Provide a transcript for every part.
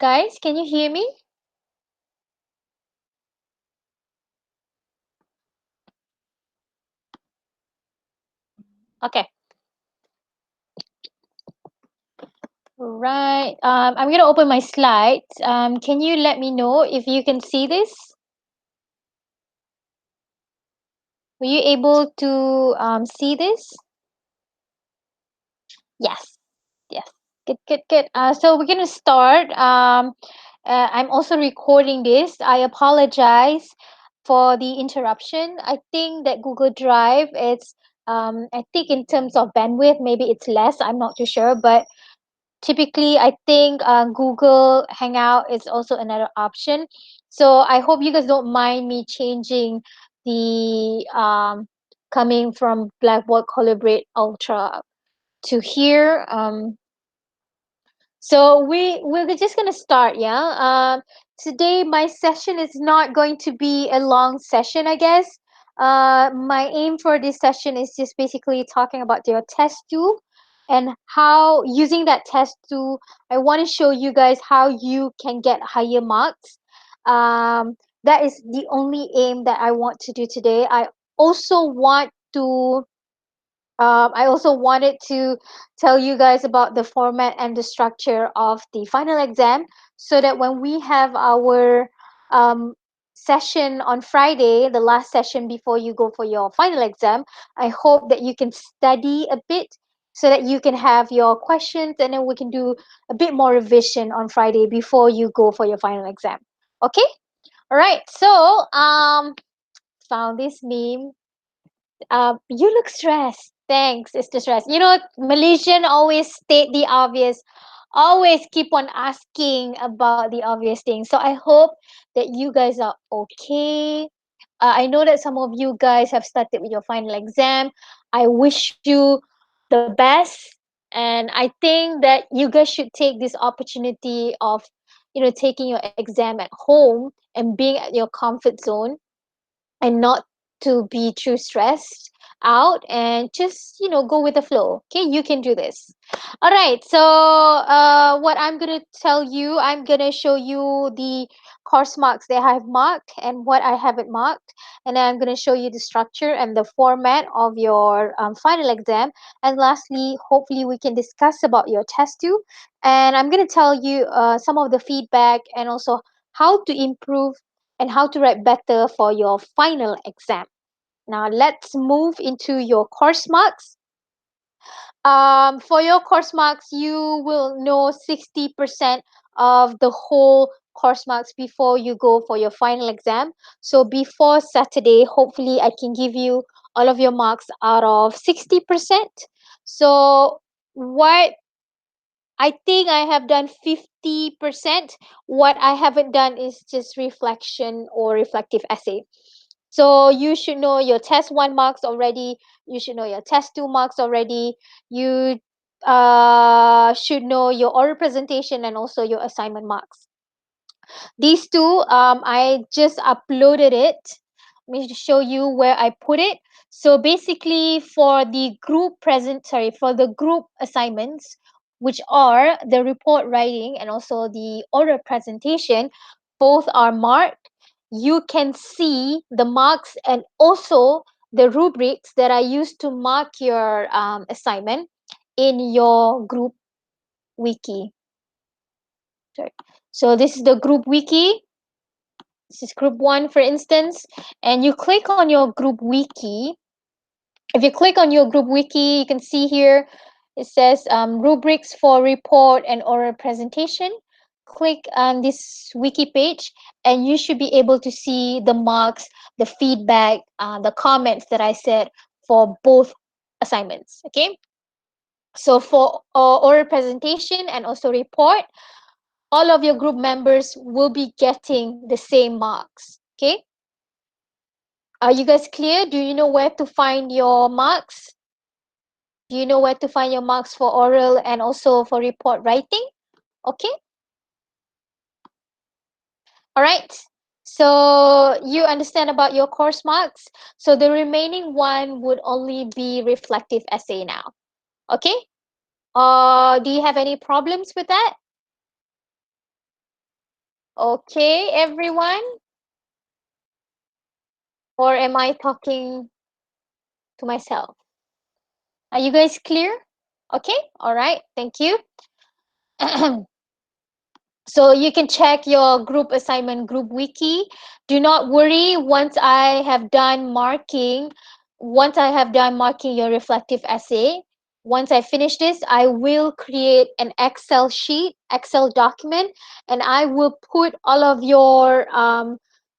Guys, can you hear me? Okay. Right. I'm gonna open my slides. Can you let me know if you can see this? Were you able to see this? Yes. Yes. Good, good, good. So we're gonna start. I'm also recording this. I apologize for the interruption. I think that Google Drive, I think in terms of bandwidth, maybe it's less. I'm not too sure, but typically I think Google Hangout is also another option. So I hope you guys don't mind me changing the coming from Blackboard Collaborate Ultra to here. So we're just gonna start, yeah. Today my session is not going to be a long session, I guess. My aim for this session is just basically talking about your test tool and how using that test tool, I want to show you guys how you can get higher marks. That is the only aim that I want to do today. Also want to I also wanted to tell you guys about the format and the structure of the final exam so that when we have our um, session on Friday, the last session before you go for your final exam, I hope that you can study a bit so that you can have your questions and then we can do a bit more revision on Friday before you go for your final exam. Okay? All right. So, found this meme. You look stressed. Thanks. It's the stress. You know, Malaysian always state the obvious, always keep on asking about the obvious things. So I hope that you guys are okay. I know that some of you guys have started with your final exam. I wish you the best. And I think that you guys should take this opportunity of, taking your exam at home and being at your comfort zone and not to be too stressed out and just go with the flow. Okay, you can do this. All right, so what I'm gonna tell you, I'm gonna show you the course marks that I have marked and what I haven't marked, and then I'm gonna show you the structure and the format of your final exam, and lastly hopefully we can discuss about your test too, and I'm gonna tell you some of the feedback and also how to improve and how to write better for your final exam. Now let's move into your course marks. For your course marks, you will know 60% of the whole course marks before you go for your final exam. So before Saturday, hopefully I can give you all of your marks out of 60%. So what I think I have done 50%. What I haven't done is just reflection or reflective essay. So you should know your test one marks already. You should know your test two marks already. You should know your oral presentation and also your assignment marks. These two, I just uploaded it. Let me show you where I put it. So basically, for the group assignments, which are the report writing and also the oral presentation, both are marked. You can see the marks and also the rubrics that I used to mark your assignment in your group wiki. Sorry. So this is the group wiki. This is group one, for instance, and you click on your group wiki. If you click on your group wiki, you can see here it says rubrics for report and oral presentation. Click on this wiki page, and you should be able to see the marks, the feedback, the comments that I said for both assignments. Okay, so for oral presentation and also report, all of your group members will be getting the same marks. Okay, are you guys clear? Do you know where to find your marks? Do you know where to find your marks for oral and also for report writing? Okay, all right. So you understand about your course marks. So the remaining one would only be reflective essay now. Okay. Do you have any problems with that? Okay, everyone? Or am I talking to myself? Are you guys clear? Okay, all right, thank you. So you can check your group assignment group wiki. Do not worry, once I have done marking your reflective essay, once I finish this, I will create an Excel document, and I will put all of your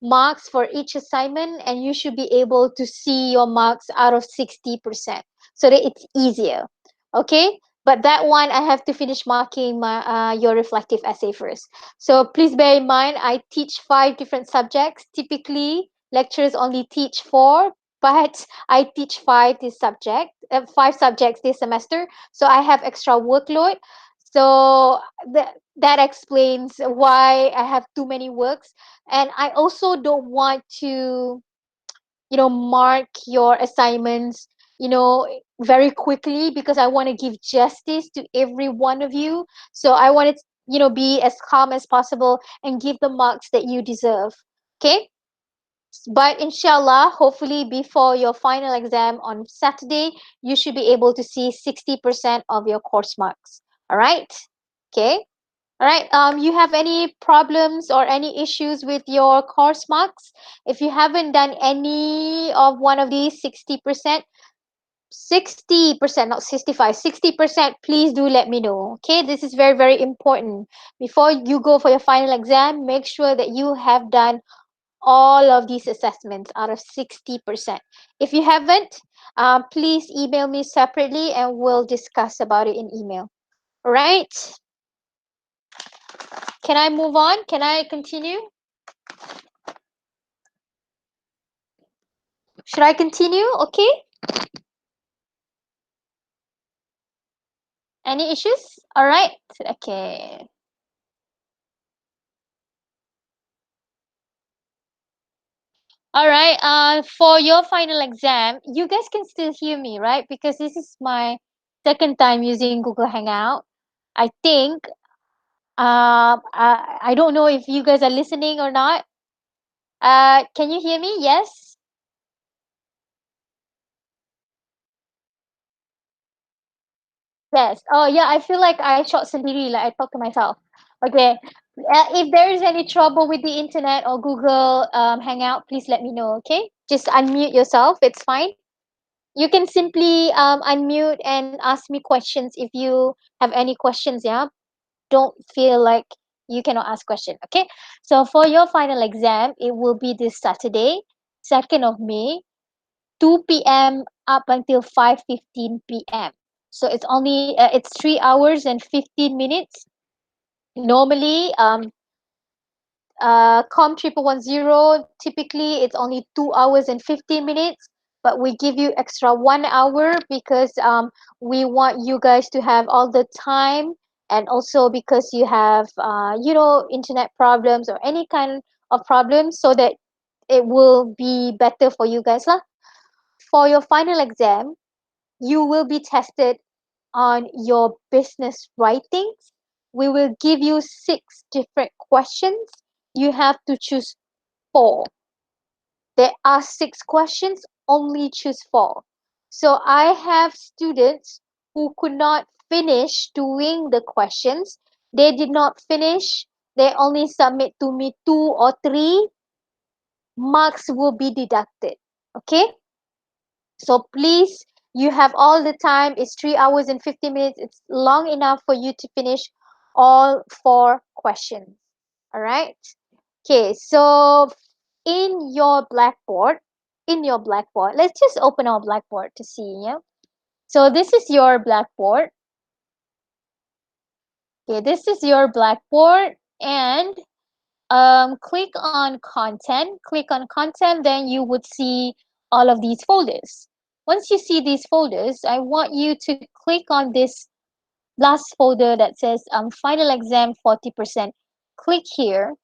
marks for each assignment, and you should be able to see your marks out of 60% so that it's easier. Okay, but that one I have to finish marking my your reflective essay first. So please bear in mind, I teach 5 different subjects. Typically lecturers only teach 4, but I teach 5 subjects this semester, so I have extra workload. So that explains why I have too many works. And I also don't want to, mark your assignments, very quickly, because I want to give justice to every one of you. So I want to, be as calm as possible and give the marks that you deserve. Okay, but inshallah, hopefully before your final exam on Saturday, you should be able to see 60% of your course marks. All right, okay. All right. You have any problems or any issues with your course marks? If you haven't done any of one of these 60%, 60%, not 65, 60%, please do let me know. Okay. This is very, very important. Before you go for your final exam, make sure that you have done all of these assessments out of 60%. If you haven't, please email me separately and we'll discuss about it in email. All right. Can I move on? Can I continue? Should I continue? Okay. Any issues? All right. Okay. All right. For your final exam, you guys can still hear me, right? Because this is my second time using Google Hangout. I think. I don't know if you guys are listening or not. Can you hear me? Yes. Yes. Oh, yeah. I feel like I shot sendiri, like I talk to myself. Okay. If there is any trouble with the internet or Google Hangout, please let me know. Okay. Just unmute yourself. It's fine. You can simply unmute and ask me questions if you have any questions. Yeah. Don't feel like you cannot ask question. Okay. So for your final exam, it will be this Saturday, 2nd of May, 2 p.m. up until 5:15 p.m. So it's 3 hours and 15 minutes. Normally, COM1110, typically it's only 2 hours and 15 minutes, but we give you extra 1 hour because we want you guys to have all the time, and also because you have internet problems or any kind of problems, so that it will be better for you guys lah. For your final exam, you will be tested on your business writings. We will give you 6 different questions. You have to choose 4. There are 6 questions, only choose 4. So I have students who could not finish doing the questions. They did not finish. They only submit to me 2 or 3. Marks will be deducted. Okay? So please, you have all the time. It's 3 hours and 50 minutes. It's long enough for you to finish all 4 questions. All right. Okay. So in your blackboard, let's just open our blackboard to see. Yeah. So this is your blackboard. Okay. This is your blackboard, and click on content, then you would see all of these folders. Once you see these folders, I want you to click on this last folder that says final exam 40%. Click here.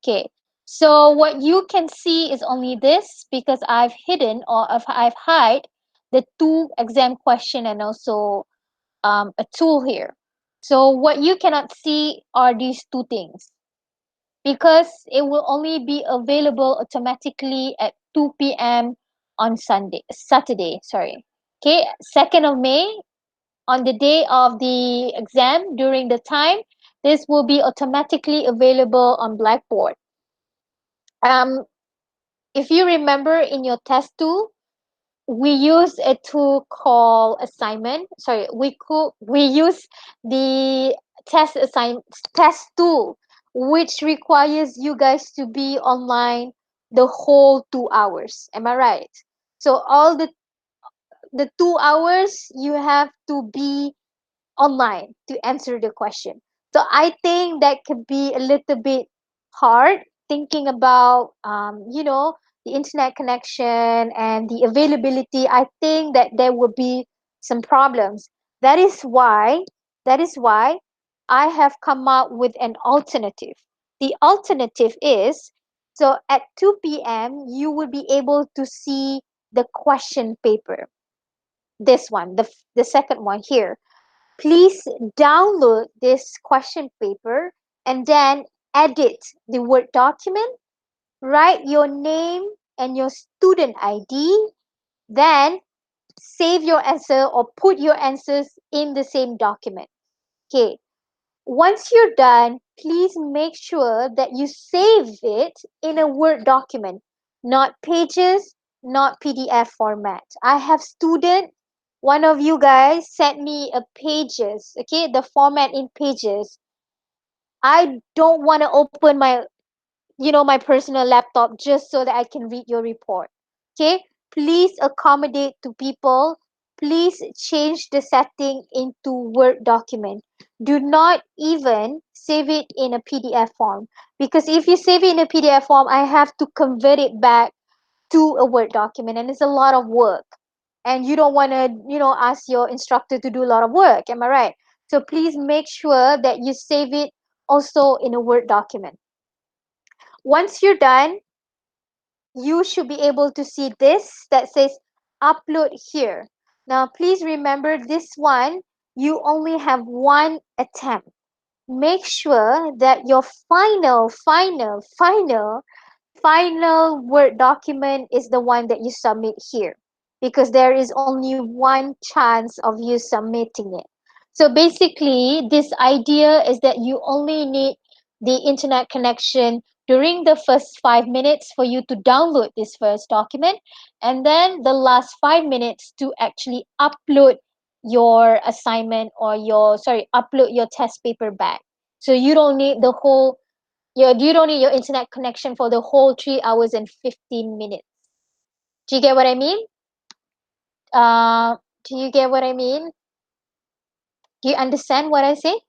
Okay, so what you can see is only this, because I've hidden, or if I've hide the 2 exam question and also a tool here. So what you cannot see are these 2 things. because it will only be available automatically at 2 p.m. on Saturday, sorry. Okay, 2nd of May, on the day of the exam, during the time, this will be automatically available on Blackboard. Um, if you remember in your test tool, we use a tool called assignment. Sorry, we use the test tool, which requires you guys to be online the whole 2 hours. Am I right? So all the 2 hours you have to be online to answer the question. So I think that could be a little bit hard thinking about the internet connection and the availability. I think that there will be some problems. That is why that is why I have come up with an alternative. The alternative is, so at 2 p.m. you will be able to see the question paper. This one, the second one here. Please download this question paper and then edit the Word document, write your name and your student ID, then save your answer or put your answers in the same document. Okay. Once you're done, please make sure that you save it in a Word document, not pages, not PDF format. I have student, one of you guys sent me a pages, okay, the format in pages. I don't want to open my personal laptop just so that I can read your report. Okay? Please accommodate to people. Please change the setting into Word document. Do not even save it in a PDF form, because if you save it in a PDF form, I have to convert it back to a Word document, and it's a lot of work. And you don't want to, ask your instructor to do a lot of work. Am I right? So please make sure that you save it also in a Word document. Once you're done, you should be able to see this that says upload here. Now, please remember this one, you only have one attempt. Make sure that your final Word document is the one that you submit here, because there is only one chance of you submitting it. So basically, this idea is that you only need the internet connection during the first 5 minutes for you to download this first document, and then the last 5 minutes to actually upload your assignment, or upload your test paper back. So you don't need you don't need your internet connection for the whole 3 hours and 15 minutes. Do you get what I mean? Uh, do you get what I mean? Do you understand what I say?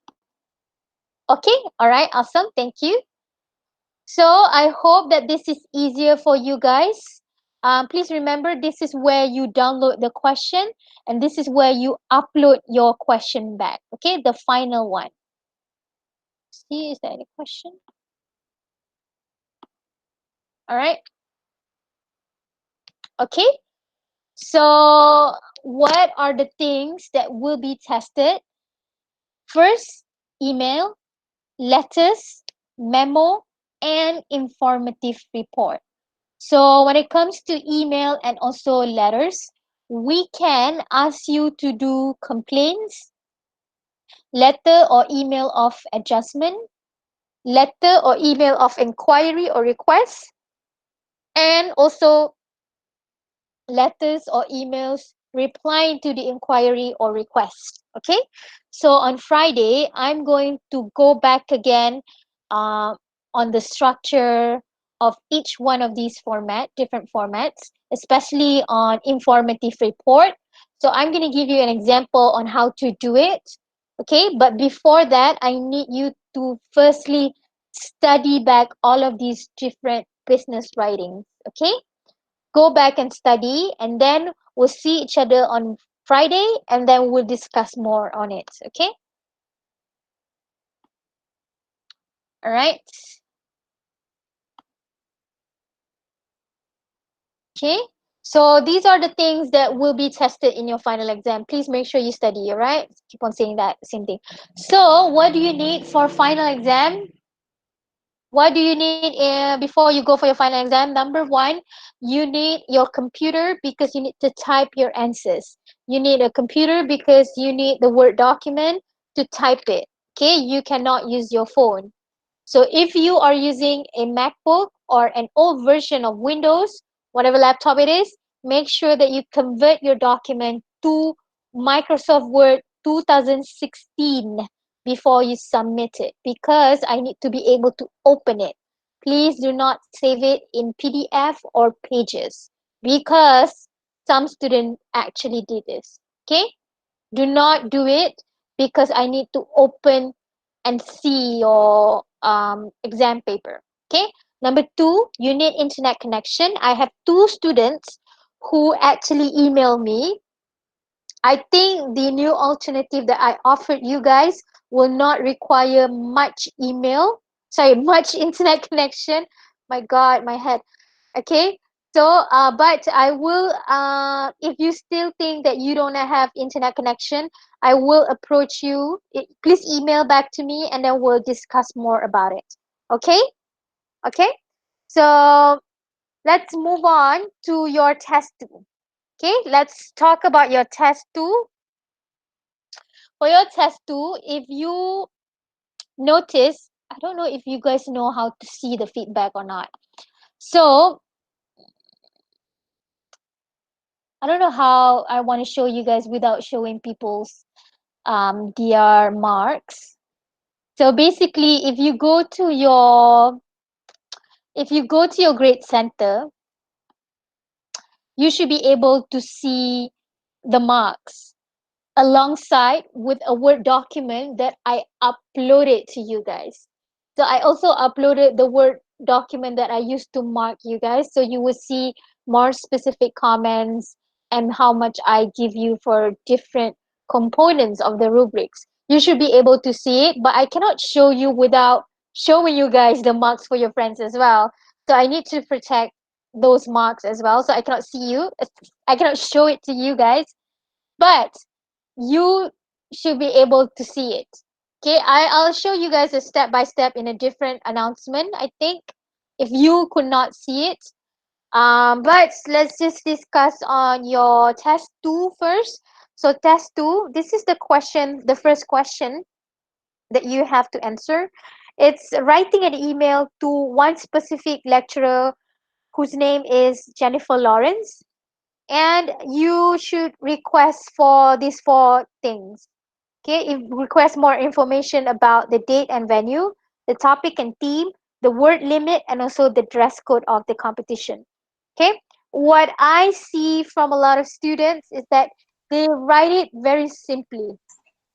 Okay, all right, awesome, thank you. So I hope that this is easier for you guys. Please remember, this is where you download the question, and this is where you upload your question back. Okay, the final one. See, is there any question? All right. Okay. So, what are the things that will be tested? First, email, letters, memo, and informative report. So, when it comes to email and also letters, we can ask you to do complaints, letter or email of adjustment, letter or email of inquiry or request, and also letters or emails replying to the inquiry or request. Okay, so on Friday I'm going to go back again uh, on the structure of each one of these different formats, especially on informative report. So I'm going to give you an example on how to do it. Okay, but before that, I need you to firstly study back all of these different business writings. Okay, go back and study, and then we'll see each other on Friday, and then we'll discuss more on it. Okay, all right. Okay, so these are the things that will be tested in your final exam. Please make sure you study. All right, keep on saying that same thing. So what do you need for final exam? What do you need before you go for your final exam? Number one, you need your computer because you need to type your answers. You need a computer because you need the Word document to type it. Okay, you cannot use your phone. So if you are using a MacBook or an old version of Windows, whatever laptop it is, make sure that you convert your document to Microsoft Word 2016 before you submit it because I need to be able to open it. Please do not save it in PDF or pages because some students actually did this. Okay? Do not do it because I need to open and see your exam paper. Okay. Number two, you need internet connection. I have two students who actually email me. I think the new alternative that I offered you guys will not require much much internet connection. My God, my head. Okay, so but I will if you still think that you don't have internet connection, I will approach you. Please email back to me and then we'll discuss more about it. Okay. Okay, so let's move on to your test 2. Okay, let's talk about your test 2. For your test 2, if you notice, I don't know if you guys know how to see the feedback or not. So I don't know how I want to show you guys without showing people's their marks. So basically, if you go to your grade center, you should be able to see the marks alongside with a Word document that I uploaded to you guys. So I also uploaded the Word document that I used to mark you guys. So you will see more specific comments and how much I give you for different components of the rubrics. You should be able to see it, but I cannot show you without showing you guys the marks for your friends as well. So I need to protect those marks as well. So I cannot see you. I cannot show it to you guys. But you should be able to see it. Okay, I'll show you guys a step by step in a different announcement, I think, if you could not see it. But let's just discuss on your test 2 first. So test 2, this is the first question that you have to answer. It's writing an email to one specific lecturer whose name is Jennifer Lawrence, and you should request for these four things. Okay, it requests more information about the date and venue, the topic and theme, the word limit, and also the dress code of the competition. Okay, what I see from a lot of students is that they write it very simply.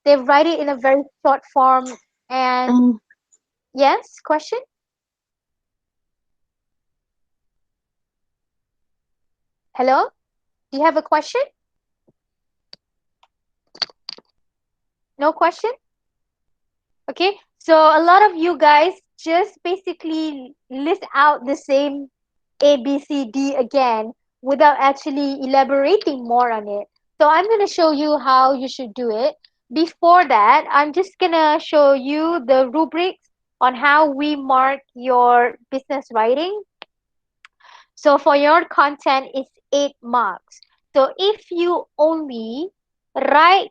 They write it in a very short form. And Um, yes, question? Hello? Do you have a question? No question? Okay, so a lot of you guys just basically list out the same A, B, C, D again without actually elaborating more on it. So I'm going to show you how you should do it. Before that, I'm just going to show you the rubrics on how we mark your business writing. So for your content, it's 8 marks. So if you only write,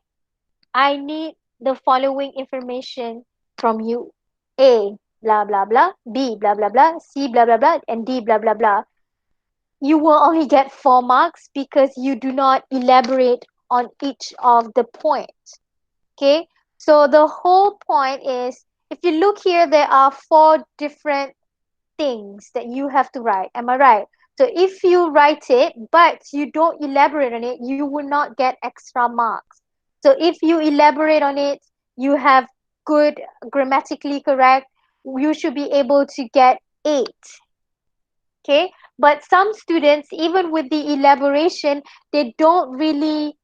I need the following information from you. A, blah, blah, blah. B, blah, blah, blah. C, blah, blah, blah. And D, blah, blah, blah. You will only get 4 marks because you do not elaborate on each of the points. Okay, so the whole point is, if you look here, there are 4 different things that you have to write. Am I right? So if you write it but you don't elaborate on it, you will not get extra marks. So if you elaborate on it, you have good, grammatically correct, you should be able to get 8. Okay, but some students, even with the elaboration, they don't really,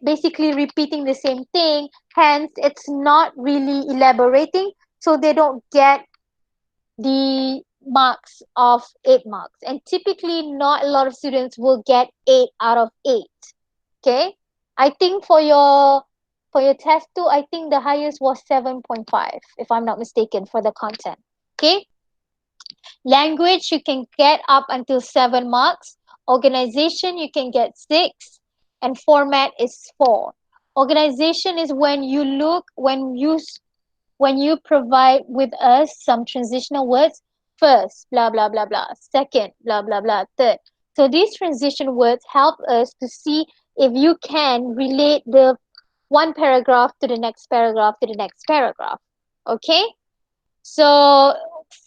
basically repeating the same thing, hence it's not really elaborating, so they don't get the marks of 8 marks. And typically not a lot of students will get 8 out of 8. Okay, I think for your test 2, I think the highest was 7.5 if I'm not mistaken for the content. Okay, Language, you can get up until 7 marks. Organization, you can get 6. And format is 4. Organization is when you provide with us some transitional words. First, blah blah blah blah. Second, blah blah blah. Third. So these transition words help us to see if you can relate the one paragraph to the next paragraph to the next paragraph. Okay? So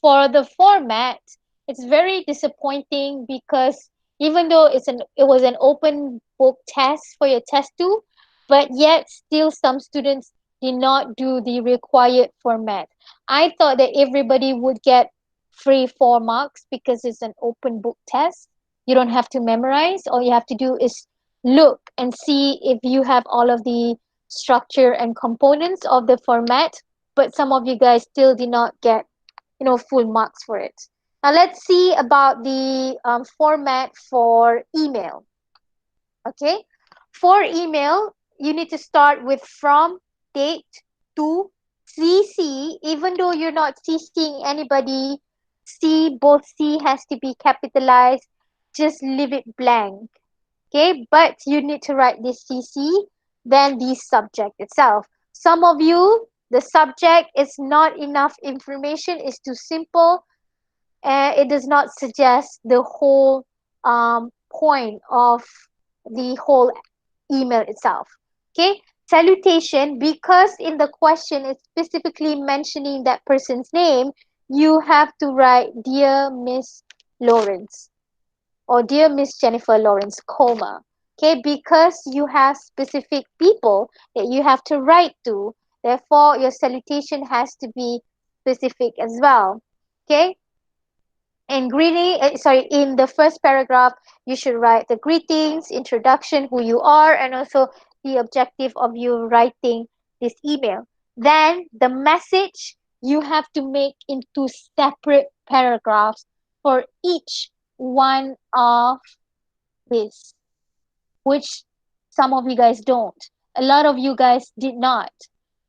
for the format, it's very disappointing because even though it was an open book test for your test two, but yet still some students did not do the required format. I thought that everybody would get free 4 marks because it's an open book test. You don't have to memorize. All you have to do is look and see if you have all of the structure and components of the format, but some of you guys still did not get full marks for it. Now let's see about the format for email. Okay, for email you need to start with from, date, to, CC. Even though you're not CCing anybody, both C has to be capitalized. Just leave it blank. Okay, but you need to write this CC, then the subject itself. Some of you, the subject is not enough information, is too simple, and it does not suggest the whole point of the whole email itself. Okay, salutation, because in the question it's specifically mentioning that person's name, you have to write Dear Miss Lawrence or Dear Miss Jennifer Lawrence, comma. Okay, because you have specific people that you have to write to, therefore your salutation has to be specific as well. Okay, in in the first paragraph, you should write the greetings, introduction, who you are, and also the objective of you writing this email. Then the message you have to make into separate paragraphs for each one of this, which some of you guys don't. A lot of you guys did not.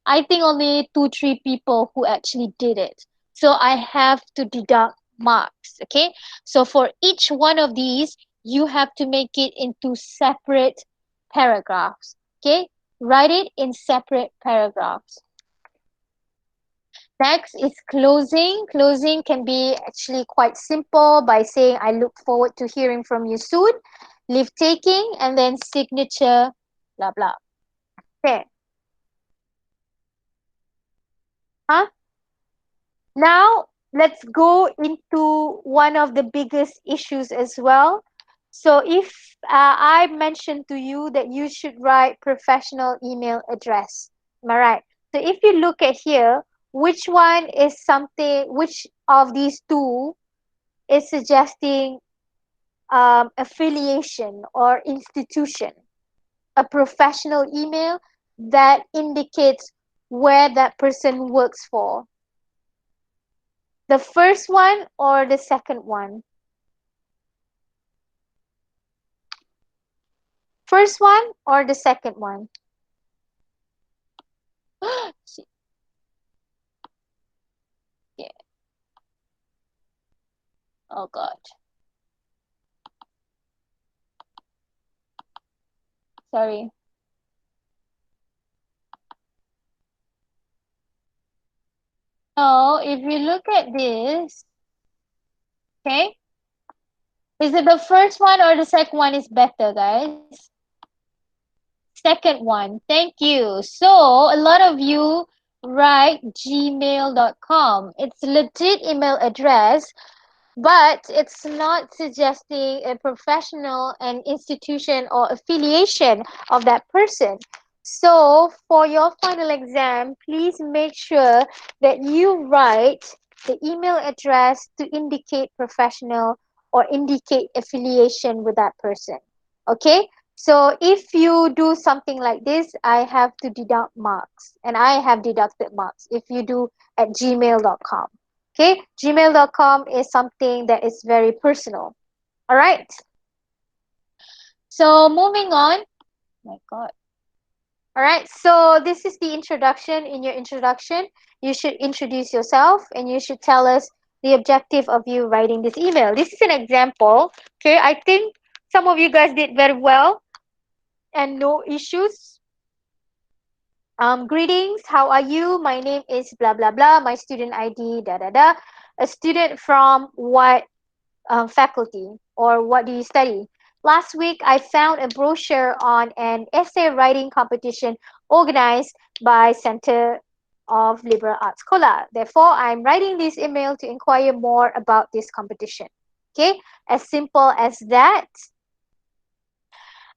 I think only 2, 3 people who actually did it. So I have to deduct marks. Okay. So for each one of these, you have to make it into separate paragraphs. Okay. Write it in separate paragraphs. Next is closing. Closing can be actually quite simple by saying, I look forward to hearing from you soon. Leave taking and then signature, blah, blah. Okay. Huh? Now, let's go into one of the biggest issues as well. So, if I mentioned to you that you should write professional email address, am I right? So, if you look at here, which of these two is suggesting affiliation or institution? A professional email that indicates where that person works for. The first one or the second one? First one or the second one? Yeah. Oh God. Sorry. No, if you look at this, okay, is it the first one or the second one is better, guys? Second one. Thank you. So, a lot of you write gmail.com. It's a legit email address, but it's not suggesting a professional and institution or affiliation of that person. So for your final exam, please make sure that you write the email address to indicate professional or indicate affiliation with that person. Okay, so if you do something like this, I have to deduct marks, and I have deducted marks if you do at gmail.com. Okay, gmail.com is something that is very personal. All right, so moving on. Oh my God. All right, so this is the introduction. In your introduction, you should introduce yourself and you should tell us the objective of you writing this email. This is an example. Okay, I think some of you guys did very well and no issues. Greetings, how are you? My name is blah blah blah. My student ID da da da. A student from what faculty, or what do you study? Last week, I found a brochure on an essay writing competition organized by Center of Liberal Arts Scholar. Therefore, I'm writing this email to inquire more about this competition. Okay, as simple as that.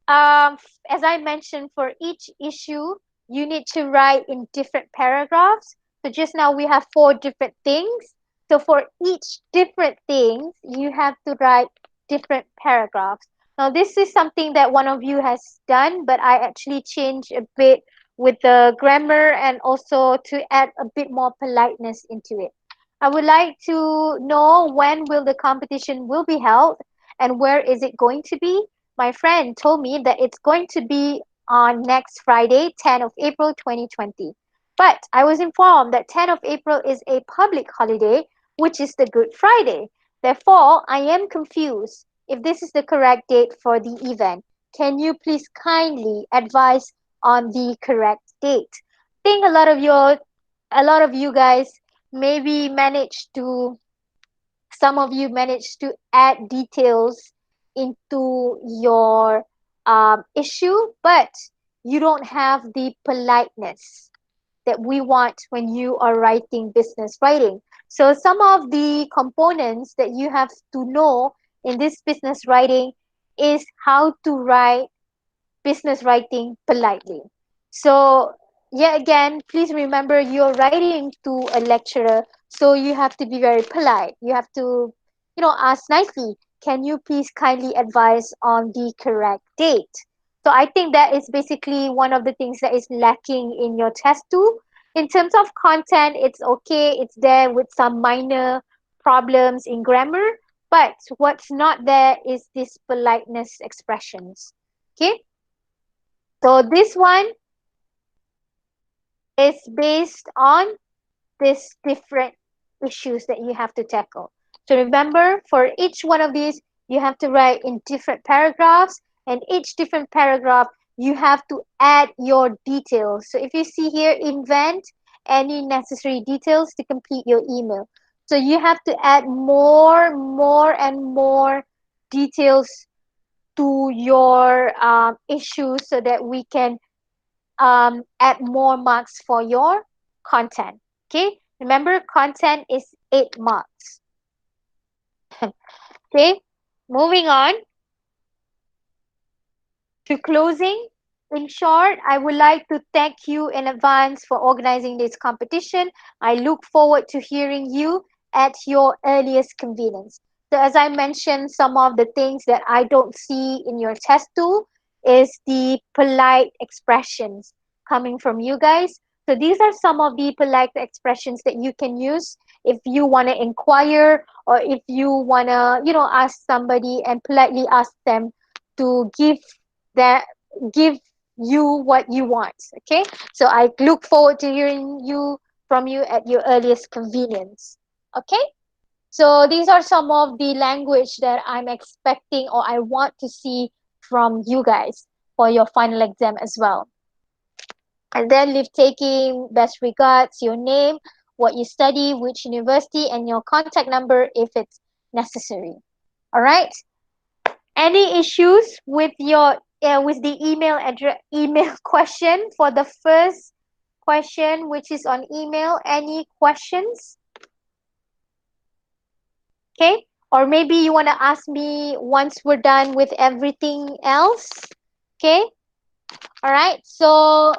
As I mentioned, for each issue, you need to write in different paragraphs. So just now we have four different things. So for each different things, you have to write different paragraphs. Now this is something that one of you has done, but I actually changed a bit with the grammar and also to add a bit more politeness into it. I would like to know when will the competition will be held and where is it going to be. My friend told me that it's going to be on next Friday, 10th of April 2020. But I was informed that 10th of April is a public holiday, which is the Good Friday. Therefore, I am confused if this is the correct date for the event. Can you please kindly advise on the correct date? I think a lot of you guys maybe managed to some of you manage to add details into your issue, but you don't have the politeness that we want when you are writing business writing. So some of the components that you have to know in this business writing is how to write business writing politely. So, yeah, again, please remember you're writing to a lecturer, so you have to be very polite. You have to, ask nicely, can you please kindly advise on the correct date? So, I think that is basically one of the things that is lacking in your test too. In terms of content, it's okay, it's there with some minor problems in grammar, but what's not there is this politeness expressions. Okay, so this one is based on these different issues that you have to tackle. So remember, for each one of these, you have to write in different paragraphs, and each different paragraph, you have to add your details. So if you see here, invent any necessary details to complete your email. So you have to add more, and more details to your issues so that we can add more marks for your content. Okay, remember content is 8 marks. Okay, moving on to closing. In short, I would like to thank you in advance for organizing this competition. I look forward to hearing you at your earliest convenience. So, as I mentioned, some of the things that I don't see in your test tool is the polite expressions coming from you guys. So, these are some of the polite expressions that you can use if you want to inquire, or if you want to, ask somebody and politely ask them to that give you what you want. Okay, so I look forward to hearing you from you at your earliest convenience. Okay, so these are some of the language that I'm expecting or I want to see from you guys for your final exam as well. And then leave taking, best regards, your name, what you study, which university, and your contact number if it's necessary. All right, any issues with your with the email question for the first question, which is on email? Any questions? Okay, or maybe you want to ask me once we're done with everything else. Okay, all right, so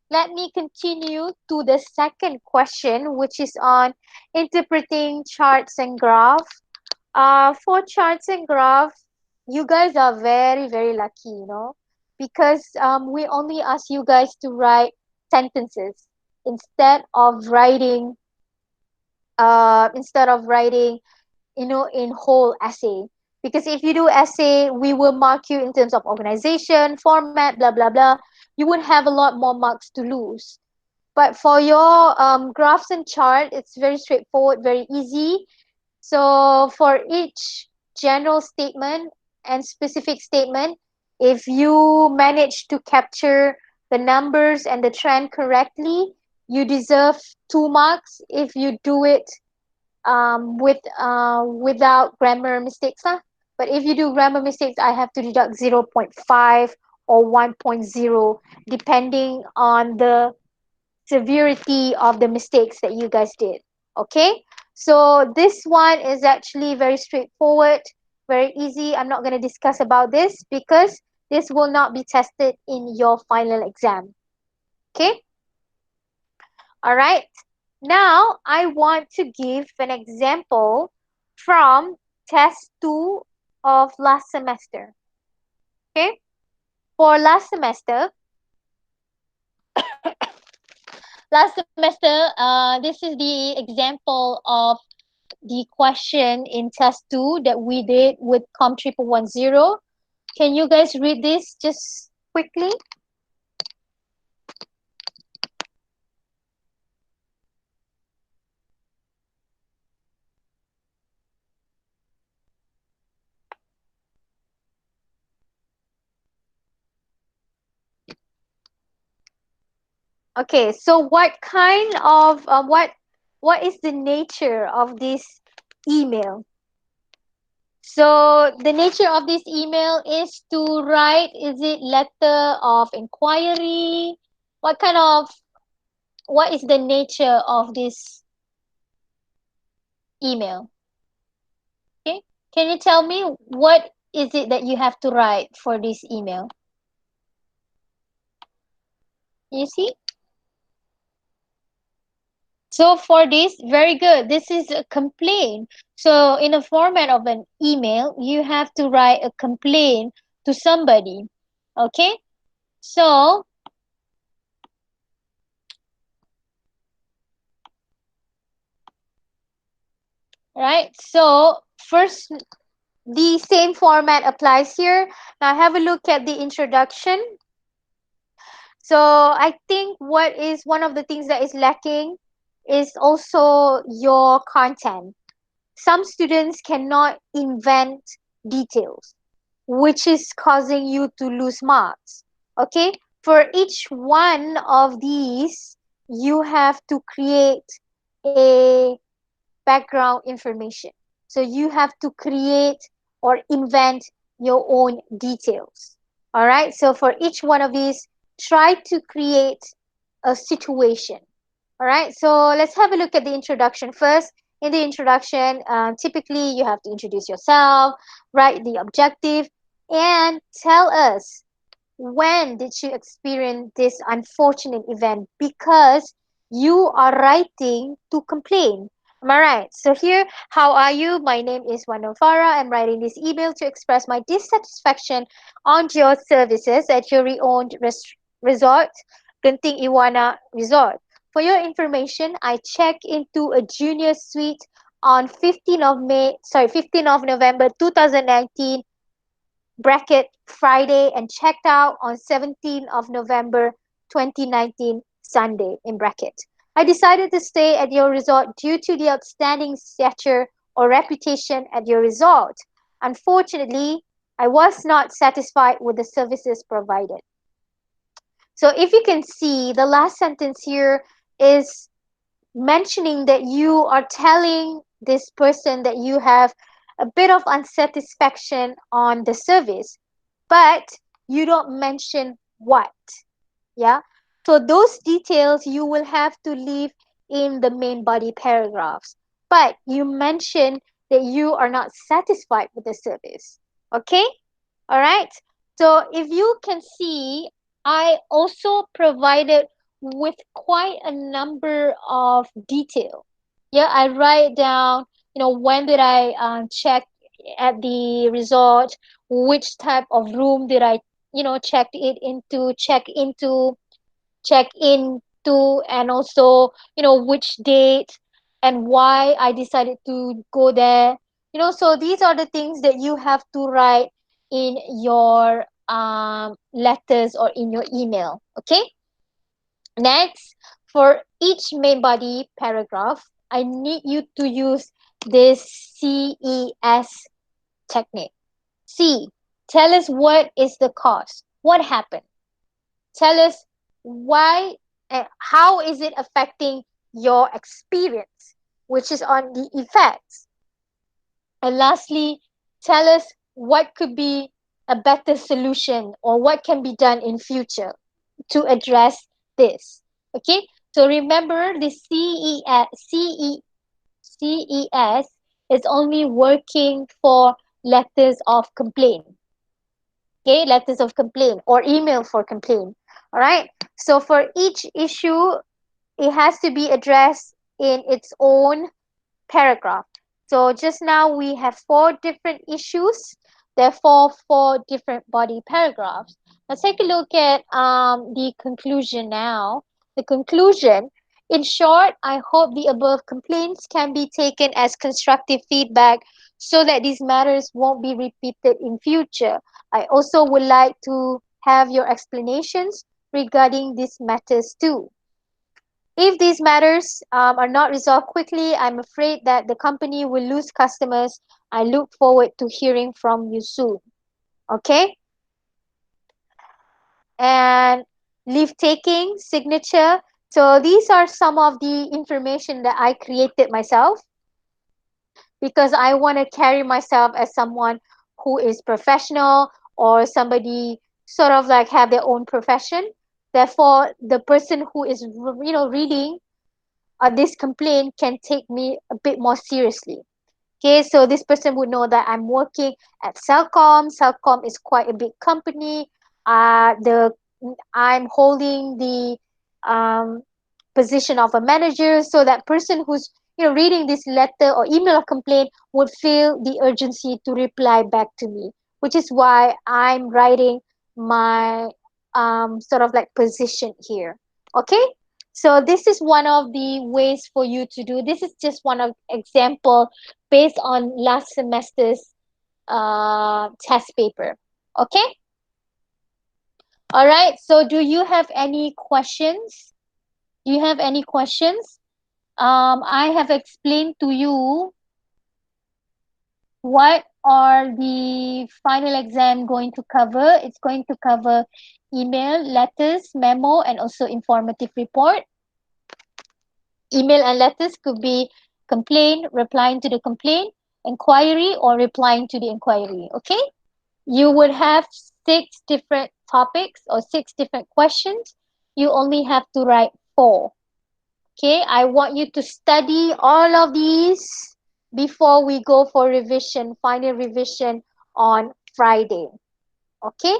let me continue to the second question, which is on interpreting charts and graphs. For charts and graphs, you guys are very, very lucky, because we only ask you guys to write sentences instead of writing, in whole essay. Because if you do essay, we will mark you in terms of organization, format, blah blah blah. You would have a lot more marks to lose. But for your graphs and chart, it's very straightforward, very easy. So for each general statement and specific statement, if you manage to capture the numbers and the trend correctly, you deserve 2 marks. If you do it without grammar mistakes lah. But if you do grammar mistakes, I have to deduct 0.5 or 1.0 depending on the severity of the mistakes that you guys did. Okay, so this one is actually very straightforward, very easy. I'm not going to discuss about this because this will not be tested in your final exam. Okay, all right. Now I want to give an example from test 2 of last semester. Okay, for last semester, this is the example of the question in test 2 that we did with COM1110. Can you guys read this just quickly? Okay, so what kind of what is the nature of this email? So the nature of this email is to write, is it letter of inquiry? What kind of, what is the nature of this email? Okay. Can you tell me what is it that you have to write for this email? You see? So for this, very good. This is a complaint. So in the format of an email, you have to write a complaint to somebody. Okay? So, right? So first, the same format applies here. Now have a look at the introduction. So I think what is one of the things that is lacking is also your content. Some students cannot invent details, which is causing you to lose marks. Okay, for each one of these, you have to create a background information. So you have to create or invent your own details. All right, so for each one of these, try to create a situation. All right, so let's have a look at the introduction first. In the introduction, typically you have to introduce yourself, write the objective, and tell us when did you experience this unfortunate event, because you are writing to complain. Am I right? So here, how are you? My name is Wanofara. I'm writing this email to express my dissatisfaction on your services at your re-owned resort, Genting Iwana Resort. For your information, I checked into a junior suite on 15th of November 2019 bracket Friday, and checked out on 17th of November 2019 Sunday in bracket. I decided to stay at your resort due to the outstanding stature or reputation at your resort. Unfortunately, I was not satisfied with the services provided. So if you can see, the last sentence here is mentioning that you are telling this person that you have a bit of unsatisfaction on the service, but you don't mention what. Yeah, so those details you will have to leave in the main body paragraphs, but you mention that you are not satisfied with the service. Okay, all right, so if you can see, I also provided with quite a number of detail. Yeah, I write down, when did I check at the resort, which type of room did I, check into, and also, which date and why I decided to go there. So these are the things that you have to write in your letters or in your email. Okay. Next, for each main body paragraph, I need you to use this CES technique. C, tell us what is the cause. What happened? Tell us why and how is it affecting your experience, which is on the effects. And lastly, tell us what could be a better solution or what can be done in future to address this. Okay? So remember the CES is only working for letters of complaint. Okay, letters of complaint or email for complaint. All right. So for each issue, it has to be addressed in its own paragraph. So just now we have four different issues, therefore four different body paragraphs. Let's take a look at the conclusion now. The conclusion, in short, I hope the above complaints can be taken as constructive feedback so that these matters won't be repeated in future. I also would like to have your explanations regarding these matters too. If these matters are not resolved quickly, I'm afraid that the company will lose customers. I look forward to hearing from you soon. Okay? And leave taking, signature. So these are some of the information that I created myself because I want to carry myself as someone who is professional or somebody sort of like have their own profession. Therefore, the person who is reading this complaint can take me a bit more seriously. Okay, so this person would know that I'm working at Celcom. Celcom is quite a big company. The I'm holding the um, position of a manager, so that person who's reading this letter or email or complaint would feel the urgency to reply back to me, which is why I'm writing my sort of like position here. Okay, so this is one of the ways for you to do. This is just one of example based on last semester's test paper. Okay. All right. So do you have any questions? Do you have any questions? I have explained to you what are the final exam going to cover. It's going to cover email, letters, memo, and also informative report. Email and letters could be complaint, replying to the complaint, inquiry, or replying to the inquiry. Okay? You would have six different topics or six different questions. You only have to write four. Okay, I want you to study all of these before we go for revision, final revision on Friday. Okay,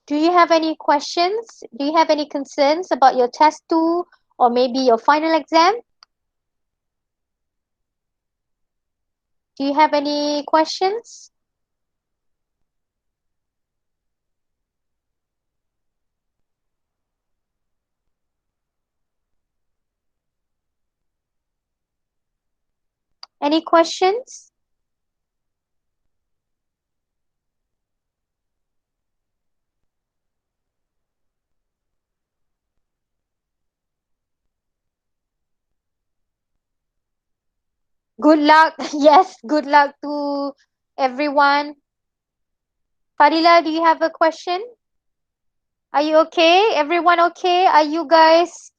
do you have any questions? Do you have any concerns about your test two or maybe your final exam? Do you have any questions? Any questions? Good luck. Yes, good luck to everyone. Fadila, do you have a question? Are you okay? Everyone okay? Are you guys,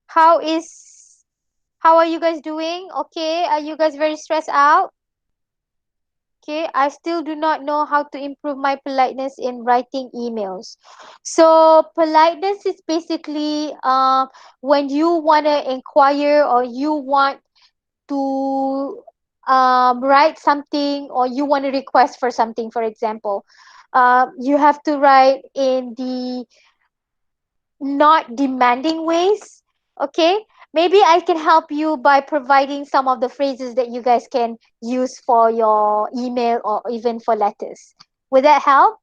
how is, how are you guys doing? Okay. Are you guys very stressed out? Okay. I still do not know how to improve my politeness in writing emails. So politeness is basically when you want to inquire or you want to write something or you want to request for something, for example, you have to write in the not demanding ways. Okay, maybe I can help you by providing some of the phrases that you guys can use for your email or even for letters. Would that help?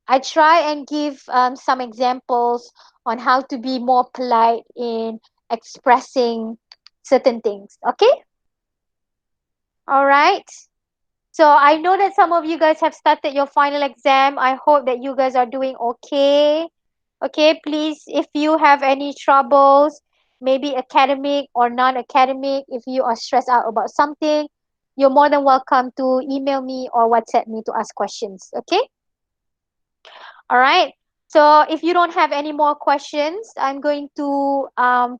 I try and give some examples on how to be more polite in expressing certain things. Okay, all right. So I know that some of you guys have started your final exam. I hope that you guys are doing okay. Okay, please, if you have any troubles, maybe academic or non-academic. If you are stressed out about something, you're more than welcome to email me or WhatsApp me to ask questions. Okay? All right. So if you don't have any more questions, I'm going to end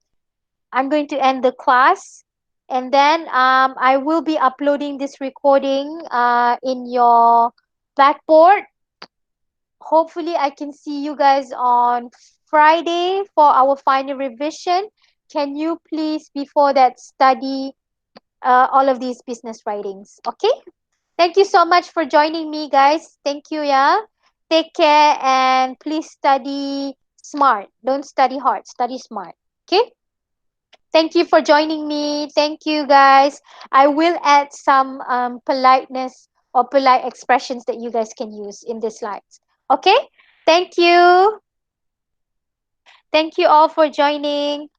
the class, and then I will be uploading this recording in your Blackboard. Hopefully, I can see you guys on Friday for our final revision. Can you please, before that, study all of these business writings? Okay. Thank you so much for joining me, guys. Thank you. Yeah. Take care and please study smart. Don't study hard. Study smart. Okay. Thank you for joining me. Thank you, guys. I will add some politeness or polite expressions that you guys can use in the slides. Okay? Thank you. Thank you all for joining.